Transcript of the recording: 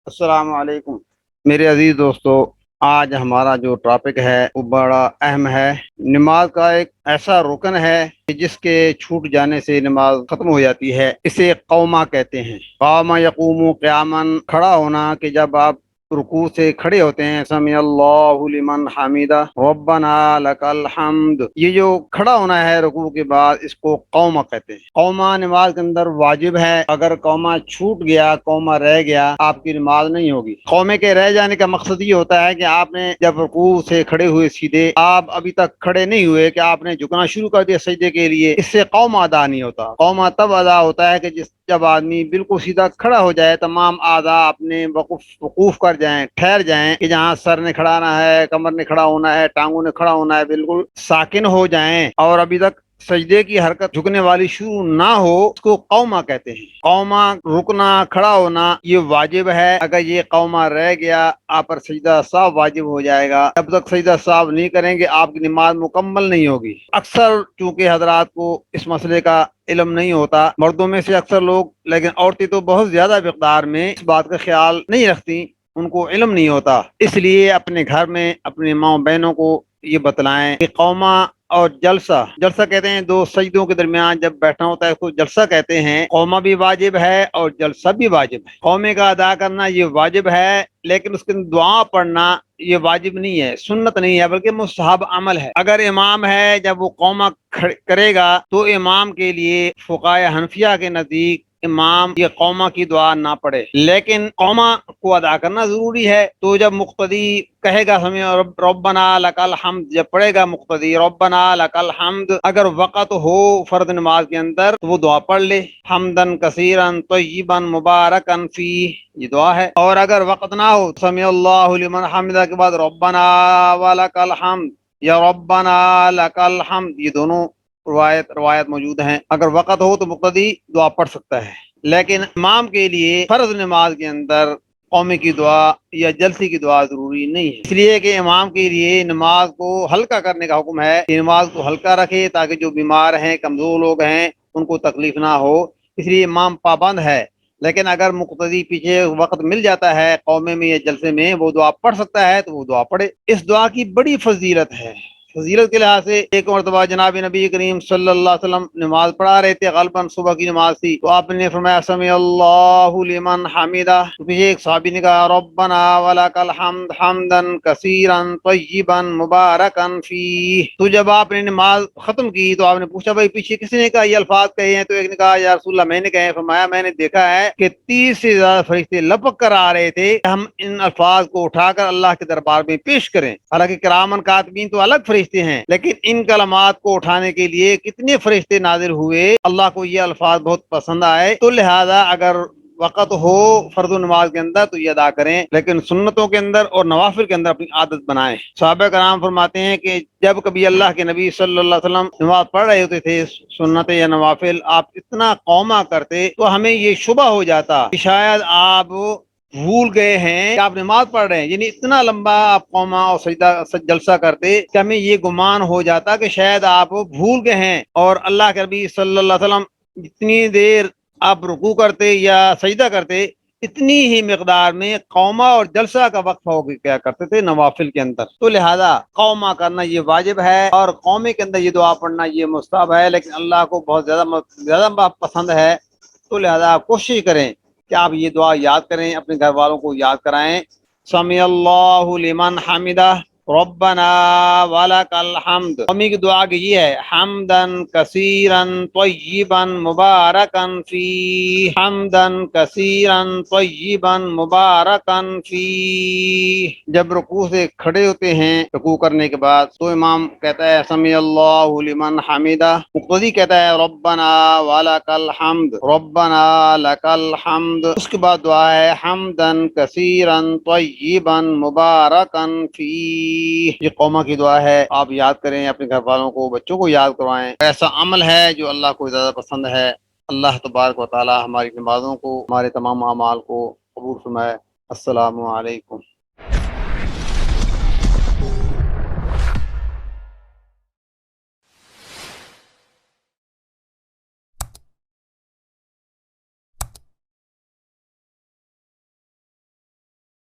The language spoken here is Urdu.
السلام علیکم میرے عزیز دوستو، آج ہمارا جو ٹاپک ہے وہ بڑا اہم ہے۔ نماز کا ایک ایسا رکن ہے کہ جس کے چھوٹ جانے سے نماز ختم ہو جاتی ہے۔ اسے قوما کہتے ہیں۔ قوما یقوم قیامن، کھڑا ہونا کہ جب آپ رکوع سے کھڑے ہوتے ہیں، سمی اللہ لمن حمیدہ ربنا لک الحمد، یہ جو کھڑا ہونا ہے رکوع کے بعد، اس کو قوما کہتے ہیں۔ قوما نماز کے اندر واجب ہے۔ اگر قوما چھوٹ گیا، قوما رہ گیا، آپ کی نماز نہیں ہوگی۔ قومے کے رہ جانے کا مقصد یہ ہوتا ہے کہ آپ نے جب رکوع سے کھڑے ہوئے سیدھے، آپ ابھی تک کھڑے نہیں ہوئے کہ آپ نے جھکنا شروع کر دیا سجدے کے لیے، اس سے قوما ادا نہیں ہوتا۔ قوما تب ادا ہوتا ہے کہ جب آدمی بالکل سیدھا کھڑا ہو جائے، تمام اعضاء اپنے وقوف کر جائیں، ٹھہر جائیں، کہ جہاں سر نے کھڑانا ہے، کمر نے کھڑا ہونا ہے، ٹانگوں نے کھڑا ہونا ہے، بالکل ساکن ہو جائیں، اور ابھی تک سجدے کی حرکت جھکنے والی شروع نہ ہو، اس کو قوما کہتے ہیں۔ قوما رکنا، کھڑا ہونا، یہ واجب ہے۔ اگر یہ قوما رہ گیا، آپ پر سجدہ سہو واجب ہو جائے گا۔ جب تک سجدہ سہو نہیں کریں گے، آپ کی نماز مکمل نہیں ہوگی۔ اکثر چونکہ حضرات کو اس مسئلے کا علم نہیں ہوتا، مردوں میں سے اکثر لوگ، لیکن عورتیں تو بہت زیادہ مقدار میں اس بات کا خیال نہیں رکھتی، ان کو علم نہیں ہوتا۔ اس لیے اپنے گھر میں اپنے ماں بہنوں کو یہ بتلائیں کہ قوما اور جلسہ کہتے ہیں دو سجدوں کے درمیان جب بیٹھنا ہوتا ہے، اس کو جلسہ کہتے ہیں۔ قوما بھی واجب ہے اور جلسہ بھی واجب ہے۔ قومے کا ادا کرنا یہ واجب ہے، لیکن اس کے دعا پڑھنا یہ واجب نہیں ہے، سنت نہیں ہے، بلکہ مستحب عمل ہے۔ اگر امام ہے، جب وہ قوما کرے گا تو امام کے لیے فقہائے حنفیہ کے نزدیک امام یہ قوما کی دعا نہ پڑھے، لیکن قوما کو ادا کرنا ضروری ہے۔ تو جب مقتدی کہے گا ہمیں ربنا لک الحمد، جب پڑھے گا مقتدی ربنا لک الحمد، اگر وقت ہو فرض نماز کے اندر تو وہ دعا پڑھ لے، حمدن کثیرا طیبا مبارکا فیہ، یہ دعا ہے۔ اور اگر وقت نہ ہو، سمی اللہ لمن حمدہ کے بعد ربنا ولک الحمد یا ربنا لک الحمد، یہ دونوں روایت موجود ہیں۔ اگر وقت ہو تو مقتدی دعا پڑھ سکتا ہے، لیکن امام کے لیے فرض نماز کے اندر قومی کی دعا یا جلسی کی دعا ضروری نہیں ہے، اس لیے کہ امام کے لیے نماز کو ہلکا کرنے کا حکم ہے کہ نماز کو ہلکا رکھے، تاکہ جو بیمار ہیں، کمزور لوگ ہیں، ان کو تکلیف نہ ہو، اس لیے امام پابند ہے۔ لیکن اگر مقتدی پیچھے وقت مل جاتا ہے قومے میں یا جلسے میں، وہ دعا پڑھ سکتا ہے تو وہ دعا پڑھے۔ اس دعا کی بڑی فضیلت ہے۔ فضیلت کے لحاظ سے ایک مرتبہ جناب نبی کریم صلی اللہ علیہ وسلم نماز پڑھا رہے تھے، غالباً صبح کی نماز تھی، تو آپ نے فرمایا سمی اللہ لمن حمیدہ، تو پیچھے ایک صحابی نے کہا ربنا ولک الحمد حمدا کثیرا طیبا مبارکا فیہ۔ تو جب آپ نے نماز ختم کی تو آپ نے پوچھا بھائی پیچھے کسی نے کہا یہ الفاظ کہے ہیں؟ تو ایک نے کہا یا رسول اللہ میں نے کہے ہیں۔ فرمایا میں نے دیکھا ہے کہ 30 سے زیادہ فرشتے لپک کر آ رہے تھے کہ ہم ان الفاظ کو اٹھا کر اللہ کے دربار میں پیش کریں۔ حالانکہ کرامن کاتبین تو الگ فرشتے ہیں، لیکن ان کلمات کو اٹھانے کے لیے کتنے فرشتے نازل ہوئے، اللہ کو یہ الفاظ بہت پسند آئے۔ تو لہذا اگر وقت ہو فرض و نماز کے اندر تو یہ ادا کریں، لیکن سنتوں کے اندر اور نوافل کے اندر اپنی عادت بنائیں۔ صحابہ کرام فرماتے ہیں کہ جب کبھی اللہ کے نبی صلی اللہ علیہ وسلم نماز پڑھ رہے ہوتے تھے، سنت یا نوافل، آپ اتنا قوما کرتے تو ہمیں یہ شبہ ہو جاتا کہ شاید آپ بھول گئے ہیں کہ آپ نماز پڑھ رہے ہیں، یعنی اتنا لمبا آپ قوما اور سجدہ جلسہ کرتے کہ ہمیں یہ گمان ہو جاتا کہ شاید آپ بھول گئے ہیں، اور اللہ کے نبی صلی اللہ علیہ وسلم جتنی دیر آپ رکوع کرتے یا سجدہ کرتے، اتنی ہی مقدار میں قوما اور جلسہ کا وقفہ ہو کیا کرتے تھے نوافل کے اندر۔ تو لہذا قوما کرنا یہ واجب ہے، اور قومے کے اندر یہ دعا پڑھنا یہ مستحب ہے، لیکن اللہ کو بہت زیادہ پسند ہے۔ تو لہذا آپ کوشش کریں کہ آپ یہ دعا یاد کریں، اپنے گھر والوں کو یاد کرائیں۔ سمی اللہ لمن حمیدہ ربنا ولک الحمد، قومی کی دعا کی یہ ہے حمدا کثیرا طیبا مبارکا فیہ، حمدا کثیرا طیبا مبارکا فیہ۔ جب رکوع سے کھڑے ہوتے ہیں، رکوع کرنے کے بعد، تو امام کہتا ہے سمی اللہ لمن حمیدہ، مقتدی کہتا ہے ربنا ولک الحمد ربنا لک الحمد، اس کے بعد دعا ہے حمدا کثیرا طیبا مبارکا فیہ۔ یہ قوما کی دعا ہے، آپ یاد کریں، اپنے گھر والوں کو، بچوں کو یاد کروائیں۔ ایسا عمل ہے جو اللہ کو زیادہ پسند ہے۔ اللہ تبارک و تعالی ہماری نمازوں کو، ہمارے تمام اعمال کو قبول فرمائے۔ السلام علیکم۔